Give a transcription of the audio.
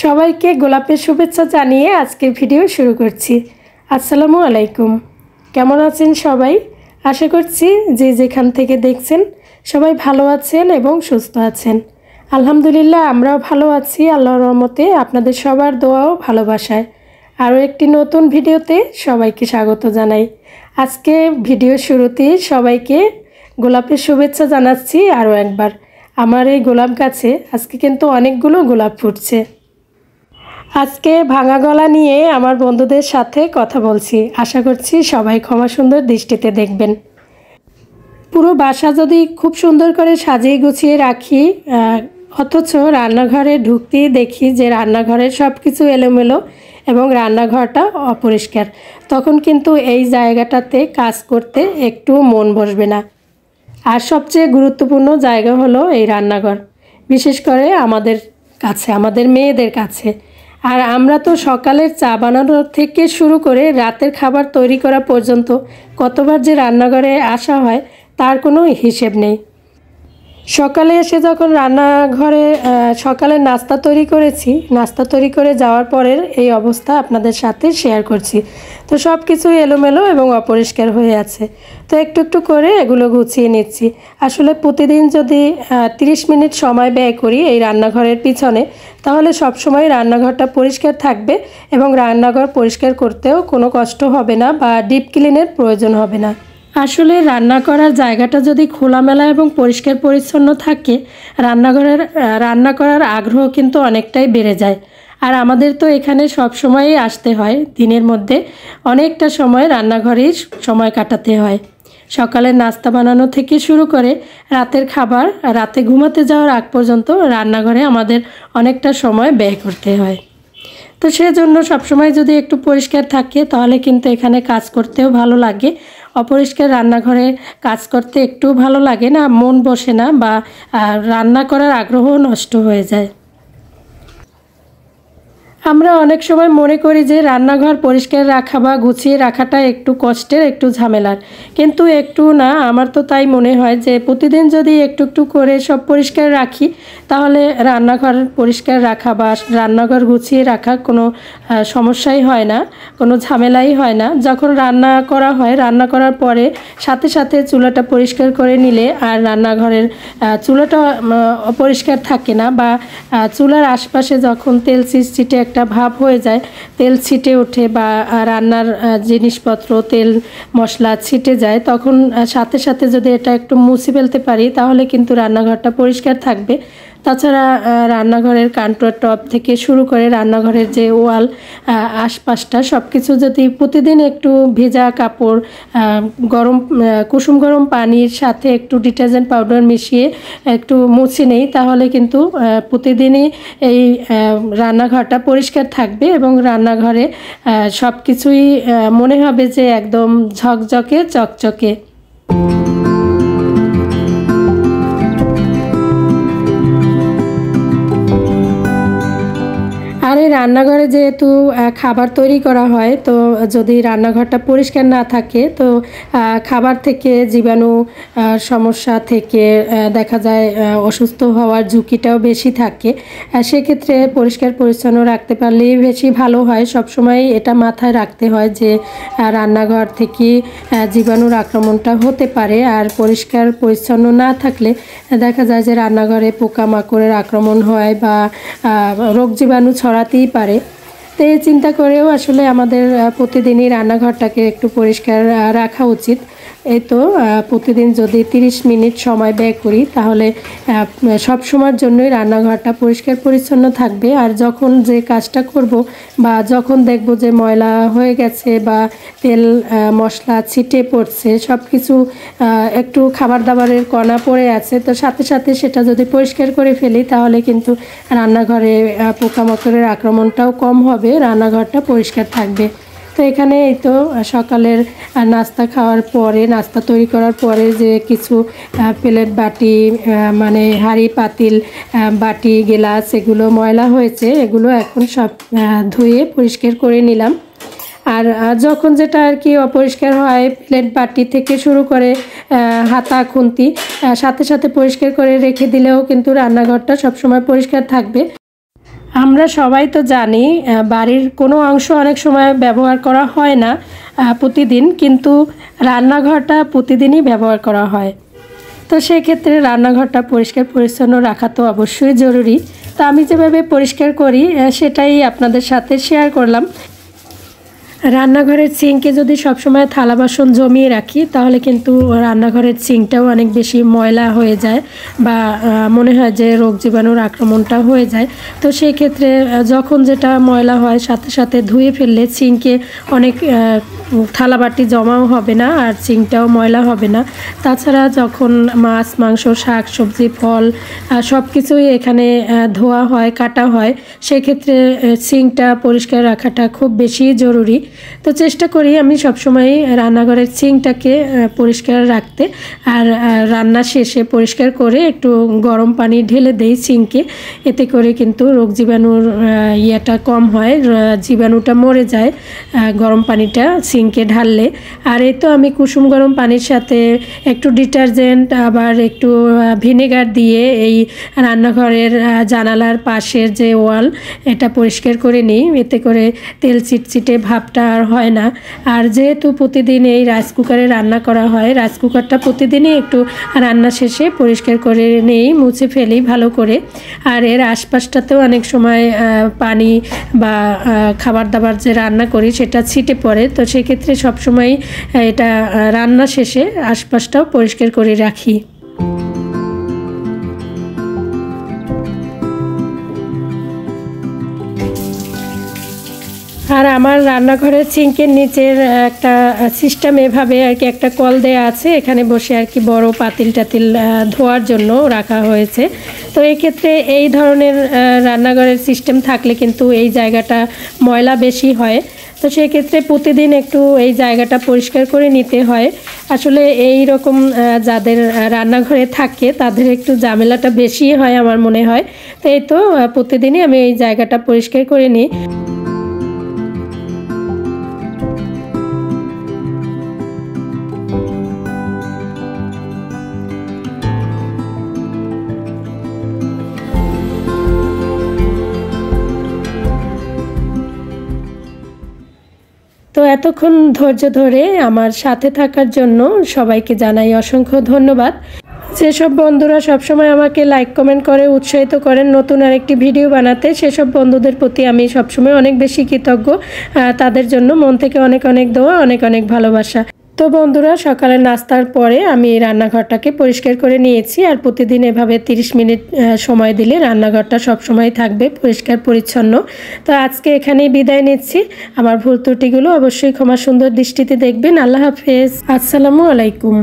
সবাইকে গোলাপের শুভেচ্ছা জানিয়ে আজকে ভিডিও শুরু করছি। আসসালামু আলাইকুম। কেমন আছেন সবাই? আশা করছি যে যেখান থেকে দেখছেন সবাই ভালো আছেন এবং সুস্থ আছেন। আলহামদুলিল্লাহ আমরাও ভালো আছি আল্লাহর রহমতে, আপনাদের সবার দোয়া ও ভালোবাসায়। আরও একটি নতুন ভিডিওতে সবাইকে স্বাগত জানাই। আজকে ভিডিও শুরুতে সবাইকে গোলাপের শুভেচ্ছা জানাচ্ছি আরও একবার। আমার এই গোলাপ গাছে আজকে কিন্তু অনেকগুলো গোলাপ ফুটছে। আজকে ভাঙা গলা নিয়ে আমার বন্ধুদের সাথে কথা বলছি, আশা করছি সবাই ক্ষমা সুন্দর দৃষ্টিতে দেখবেন। পুরো বাসা যদি খুব সুন্দর করে সাজিয়ে গুছিয়ে রাখি, অথচ রান্নাঘরে ঢুকতেই দেখি যে রান্নাঘরের সব কিছু এলোমেলো এবং রান্নাঘরটা অপরিষ্কার, তখন কিন্তু এই জায়গাটাতে কাজ করতে একটু মন বসবে না। আর সবচেয়ে গুরুত্বপূর্ণ জায়গা হলো এই রান্নাঘর, বিশেষ করে আমাদের কাছে, আমাদের মেয়েদের কাছে। আর আমরা তো সকালের চা বানানোর থেকে শুরু করে রাতের খাবার তৈরি করা পর্যন্ত কতবার যে রান্নাঘরে আসা হয় তার কোনো হিসেব নেই। সকালে এসে যখন রান্নাঘরে সকালে নাস্তা তৈরি করেছি, নাস্তা তৈরি করে যাওয়ার পরের এই অবস্থা আপনাদের সাথে শেয়ার করছি। তো সব কিছু এলোমেলো এবং অপরিষ্কার হয়ে আছে, তো একটু একটু করে এগুলো গুছিয়ে নিচ্ছি। আসলে প্রতিদিন যদি 30 মিনিট সময় ব্যয় করি এই রান্নাঘরের পিছনে, তাহলে সব সময় রান্নাঘরটা পরিষ্কার থাকবে এবং রান্নাঘর পরিষ্কার করতেও কোনো কষ্ট হবে না বা ডিপ ক্লিনের প্রয়োজন হবে না। আসলে রান্না করার জায়গাটা যদি খোলামেলা এবং পরিষ্কার পরিচ্ছন্ন থাকে, রান্না করার আগ্রহ কিন্তু অনেকটাই বেড়ে যায়। আর আমাদের তো এখানে সব সময়ই আসতে হয়, দিনের মধ্যে অনেকটা সময় রান্নাঘরেই সময় কাটাতে হয়। সকালের নাস্তা বানানো থেকে শুরু করে রাতের খাবার, রাতে ঘুমাতে যাওয়ার আগ পর্যন্ত রান্নাঘরে আমাদের অনেকটা সময় ব্যয় করতে হয়। তো সেজন্য সবসময় যদি একটু পরিষ্কার থাকে তাহলে কিন্তু এখানে কাজ করতেও ভালো লাগে। অপরিষ্কার রান্নাঘরে কাজ করতে একটু ভালো লাগে না, মন বসে না, বা রান্না করার আগ্রহ নষ্ট হয়ে যায়। আমরা অনেক সময় মনে করি যে রান্নাঘর পরিষ্কার রাখা বা গুছিয়ে রাখাটা একটু কষ্টের, একটু ঝামেলার, কিন্তু একটু না। আমার তো তাই মনে হয় যে প্রতিদিন যদি একটু একটু করে সব পরিষ্কার রাখি তাহলে রান্নাঘর পরিষ্কার রাখা বা রান্নাঘর গুছিয়ে রাখা কোনো সমস্যাই হয় না, কোনো ঝামেলাই হয় না। যখন রান্না করা হয়, রান্না করার পরে সাথে সাথে চুলাটা পরিষ্কার করে নিলে আর রান্নাঘরের চুলাটা অপরিষ্কার থাকে না, বা চুলার আশপাশে যখন তেল চিটচিটে একটা ভাব হয়ে যায়, তেল ছিটে ওঠে বা রান্নার জিনিসপত্র তেল মশলা ছিটে যায়, তখন সাথে সাথে যদি এটা একটু মুছে ফেলতে পারি তাহলে কিন্তু রান্নাঘরটা পরিষ্কার থাকবে। তাছাড়া রান্নাঘরের কাউন্টার টপ থেকে শুরু করে রান্নাঘরের যে ওয়াল আশপাশটা সব কিছু যদি প্রতিদিন একটু ভেজা কাপড়, কুসুম গরম পানির সাথে একটু ডিটারজেন্ট পাউডার মিশিয়ে একটু মুছে নেই, তাহলে কিন্তু প্রতিদিনই এই রান্নাঘরটা পরিষ্কার থাকবে এবং রান্নাঘরে সব কিছুই মনে হবে যে একদম ঝকঝকে চকচকে। আর এই রান্নাঘরে যেহেতু খাবার তৈরি করা হয়, তো যদি রান্নাঘরটা পরিষ্কার না থাকে তো খাবার থেকে জীবাণু সমস্যা থেকে দেখা যায় অসুস্থ হওয়ার ঝুঁকিটাও বেশি থাকে। সেক্ষেত্রে পরিষ্কার পরিচ্ছন্ন রাখতে পারলেই বেশি ভালো হয়। সবসময় এটা মাথায় রাখতে হয় যে রান্নাঘর থেকে জীবাণুর আক্রমণটা হতে পারে, আর পরিষ্কার পরিচ্ছন্ন না থাকলে দেখা যায় যে রান্নাঘরে পোকামাকড়ের আক্রমণ হয় বা রোগ জীবাণু ছড়াতেই পারে। তো এই চিন্তা করেও আসলে আমাদের প্রতিদিনই রান্নাঘরটাকে একটু পরিষ্কার রাখা উচিত। এই তো প্রতিদিন যদি 30 মিনিট সময় ব্যয় করি তাহলে সব সময়ের জন্যই রান্নাঘরটা পরিষ্কার পরিচ্ছন্ন থাকবে। আর যখন যে কাজটা করব বা যখন দেখব যে ময়লা হয়ে গেছে বা তেল মশলা ছিটে পড়ছে, সব কিছু একটু খাবার দাবারের কণা পড়ে আছে, তো সাথে সাথে সেটা যদি পরিষ্কার করে ফেলি তাহলে কিন্তু রান্নাঘরে পোকামাকড়ের আক্রমণটাও কম হবে, রান্নাঘরটা পরিষ্কার থাকবে। তো এখানে এই তো সকালের নাস্তা খাওয়ার পরে, নাস্তা তৈরি করার পরে যে কিছু প্লেট বাটি, মানে হাঁড়ি পাতিল বাটি গ্লাস এগুলো ময়লা হয়েছে, এগুলো এখন সব ধুয়ে পরিষ্কার করে নিলাম। আর যখন যেটা আর কি অপরিষ্কার হয়, প্লেট বাটি থেকে শুরু করে হাতা খুন্তি সাথে সাথে পরিষ্কার করে রেখে দিলেও কিন্তু রান্নাঘরটা সবসময় পরিষ্কার থাকবে। আমরা সবাই তো জানি বাড়ির কোনো অংশ অনেক সময় ব্যবহার করা হয় না প্রতিদিন, কিন্তু রান্নাঘরটা প্রতিদিনই ব্যবহার করা হয়। তো সেক্ষেত্রে রান্নাঘরটা পরিষ্কার পরিচ্ছন্ন রাখা তো অবশ্যই জরুরি। তো আমি যেভাবে পরিষ্কার করি সেটাই আপনাদের সাথে শেয়ার করলাম। রান্নাঘরের সিঙ্কে যদি সবসময় থালা বাসন জমিয়ে রাখি তাহলে কিন্তু রান্নাঘরের সিঙ্কটাও অনেক বেশি ময়লা হয়ে যায় বা মনে হয় যে রোগ জীবাণুর আক্রমণটা হয়ে যায়। তো সেই ক্ষেত্রে যখন যেটা ময়লা হয় সাথে সাথে ধুয়ে ফেললে সিঙ্কে অনেক থালা বাটি জমাও হবে না আর সিঙ্কটাও ময়লা হবে না। তাছাড়া যখন মাছ মাংস শাক সবজি ফল সব কিছুই এখানে ধোয়া হয় কাটা হয়, সেক্ষেত্রে সিঙ্কটা পরিষ্কার রাখাটা খুব বেশি জরুরি। তো চেষ্টা করি আমি সবসময় রান্নাঘরের সিঙ্কটাকে পরিষ্কার রাখতে। আর রান্না শেষে পরিষ্কার করে একটু গরম পানি ঢেলে দেই সিঙ্কে, এতে করে কিন্তু রোগ জীবাণুর ইয়েটা কম হয়, জীবাণুটা মরে যায় গরম পানিটা সিঙ্কে ঢাললে। আর এই তো আমি কুসুম গরম পানির সাথে একটু ডিটারজেন্ট আবার একটু ভিনেগার দিয়ে এই রান্নাঘরের জানালার পাশের যে ওয়াল এটা পরিষ্কার করে নিই, এতে করে তেল চিটচিটে ভাবটা আর হয় না। আর যেহেতু প্রতিদিন এই রাইস কুকারে রান্না করা হয়, রাইস কুকারটা প্রতিদিনই একটু রান্না শেষে পরিষ্কার করে নেই, মুছে ফেলি ভালো করে। আর এর আশপাশটাতেও অনেক সময় পানি বা খাবার দাবার যে রান্না করি সেটা ছিটে পড়ে। তো সেক্ষেত্রে সবসময় এটা রান্না শেষে আশপাশটাও পরিষ্কার করে রাখি। আর আমার রান্নাঘরের সিঙ্কের নিচের একটা সিস্টেম এভাবে আর কি একটা কল দেয়া আছে, এখানে বসে আর কি বড় পাতিল টাতিল ধোয়ার জন্য রাখা হয়েছে। তো এই ক্ষেত্রে এই ধরনের রান্নাঘরের সিস্টেম থাকলে কিন্তু এই জায়গাটা ময়লা বেশি হয়। তো সেক্ষেত্রে প্রতিদিন একটু এই জায়গাটা পরিষ্কার করে নিতে হয়। আসলে এই রকম যাদের রান্নাঘরে থাকে তাদের একটু ঝামেলাটা বেশি হয় আমার মনে হয়। তো এই তো প্রতিদিনই আমি এই জায়গাটা পরিষ্কার করে নিই। তো এতক্ষণ ধৈর্য ধরে আমার সাথে থাকার জন্য সবাইকে জানাই অসংখ্য ধন্যবাদ। যেসব বন্ধুরা সবসময় আমাকে লাইক কমেন্ট করে উৎসাহিত করেন নতুন আরেকটি ভিডিও বানাতে, সেসব বন্ধুদের প্রতি আমি সবসময় অনেক বেশি কৃতজ্ঞ। তাদের জন্য মন থেকে অনেক অনেক দোয়া, অনেক অনেক ভালোবাসা। তো বন্ধুরা, সকালের নাস্তার পরে আমি রান্নাঘরটাকে পরিষ্কার করে নিয়েছি। আর প্রতিদিন এভাবে 30 মিনিট সময় দিলে রান্নাঘরটা সবসময় থাকবে পরিষ্কার পরিচ্ছন্ন। তো আজকে এখানেই বিদায় নিচ্ছি। আমার ভুল ত্রুটিগুলো অবশ্যই ক্ষমা সুন্দর দৃষ্টিতে দেখবেন। আল্লাহ হাফেজ, আসসালামু আলাইকুম।